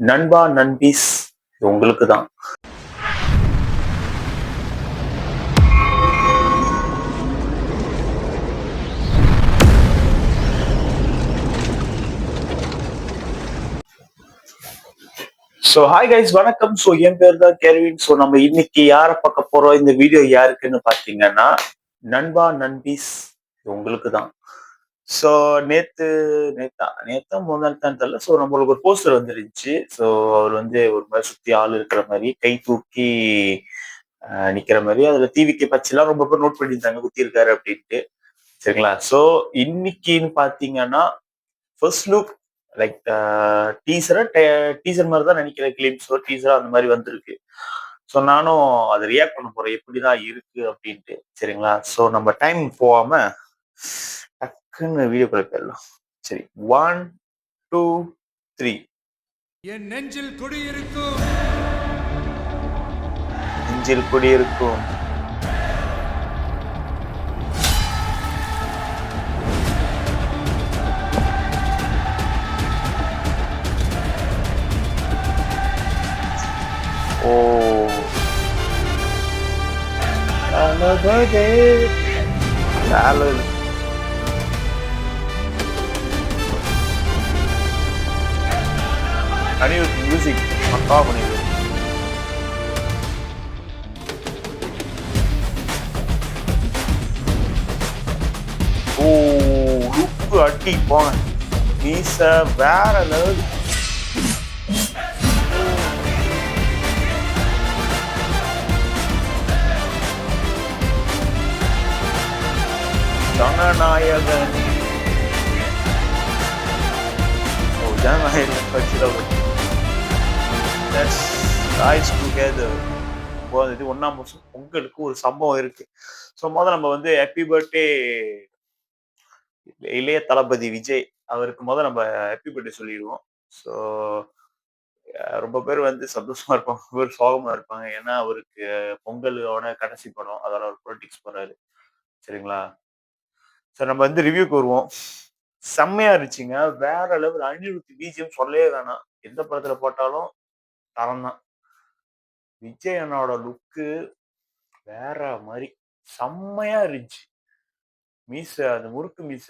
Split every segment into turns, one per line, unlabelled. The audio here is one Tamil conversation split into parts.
நண்பா நண்பீஸ் இது உங்களுக்கு தான். ஸோ ஹாய் கைஸ், வணக்கம். ஸோ என் பேர் தான் கெர்வின். ஸோ நம்ம இன்னைக்கு யாரை பார்க்க போறோம், இந்த வீடியோ யாருக்குன்னு பார்த்தீங்கன்னா நண்பா நண்பீஸ் இது உங்களுக்கு தான். ஸோ நேத்தா முதல் தான் தெரியல. ஸோ நம்மளுக்கு ஒரு போஸ்டர் வந்துருந்துச்சு. ஸோ அவர் வந்து ஒரு மாதிரி சுத்தி ஆள் இருக்கிற மாதிரி கை தூக்கி நிக்கிற மாதிரி, அதுல டிவிக்கு பச்செல்லாம் ரொம்ப பேர் நோட் பண்ணியிருந்தாங்க குத்தி இருக்காரு அப்படின்ட்டு. சரிங்களா? ஸோ இன்னைக்குன்னு பாத்தீங்கன்னா ஃபர்ஸ்ட் லுக் லைக் டீசரா டீசர் மாதிரி தான் நினைக்கிறேன். கிளிப்ஸோ டீசரா அந்த மாதிரி வந்திருக்கு. ஸோ நானும் அதை ரியாக்ட் பண்ண போறேன் எப்படிதான் இருக்கு அப்படின்ட்டு. சரிங்களா? ஸோ நம்ம டைம் போகாம டக்குன்னு வீடியோக்குள்ள போயிடலாம். சரி, 1 2 3.
என் நெஞ்சில் குடியிருக்கும்
நெஞ்சில் குடியிருக்கும் ஓ தளபதி அனிருத் மியூசிக் பக்கா பண்ணிடு. ஓ லுக்கு அட்டி போங்க, மீச வேற லெவல். ஜனநாயகன். ஓ ஜனநாயகன் கட்சியில் டுகெதர் இது 1ஆம் வருஷம் பொங்கலுக்கு ஒரு சம்பவம் இருக்கு. ஸோ முதல்ல நம்ம வந்து ஹாப்பி பர்த்டே இளைய தளபதி விஜய் அவருக்கு முதல்ல நம்ம ஹாப்பி பர்த்டே சொல்லிடுவோம். ஸோ ரொம்ப பேர் வந்து சந்தோஷமா இருப்பாங்க, ரொம்ப பேர் சோகமா இருப்பாங்க. ஏன்னா அவருக்கு பொங்கலோட கடைசி படம், அதோட அவர் பொலிட்டிக்ஸ் போறாரு. சரிங்களா? சார் நம்ம வந்து ரிவ்யூக்கு வருவோம். செம்மையா இருந்துச்சுங்க, வேற லெவல். அனிருத் பிஜிஎம் சொல்லவே வேணாம், எந்த படத்துல போட்டாலும் தரம் தான். விஜய் அண்ணாவோட லுக்கு வேற மாதிரி செம்மையா இருந்துச்சு. மீச, அந்த முறுக்கு மீச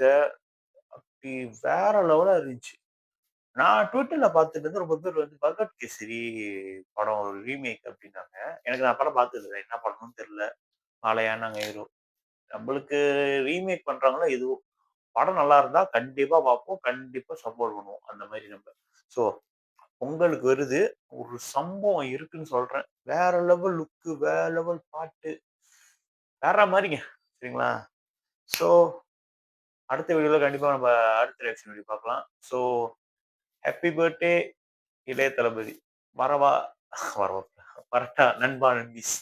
அப்படி வேற லெவலா இருந்துச்சு. நான் ட்விட்டர்ல பார்த்துட்டு இருந்து ரொம்ப பேர் வந்து பகத் கேசரி படம் ஒரு ரீமேக் அப்படின்னாங்க. எனக்கு நான் படம் பார்த்தது இல்லை, என்ன படம்னு தெரியல. மாலையானாங்க ஹீரோ. நம்மளுக்கு ரீமேக் பண்றாங்களோ எதுவும், படம் நல்லா இருந்தா கண்டிப்பா பார்ப்போம், கண்டிப்பா சப்போர்ட் பண்ணுவோம். அந்த மாதிரி நம்ம. ஸோ பொங்கலுக்கு வருது, ஒரு சம்பவம் இருக்குன்னு சொல்றேன். வேற லெவல் லுக்கு, வேற லெவல் பாட்டு, வேற மாதிரிங்க. சரிங்களா? ஸோ அடுத்த வீடியோல கண்டிப்பா நம்ம அடுத்த ரியாக்ஷன் வீடியோ பார்க்கலாம். ஸோ ஹாப்பி பர்த்டே இளைய தளபதி. வரவா வரவா வரட்டா நண்பா நண்பீஸ்.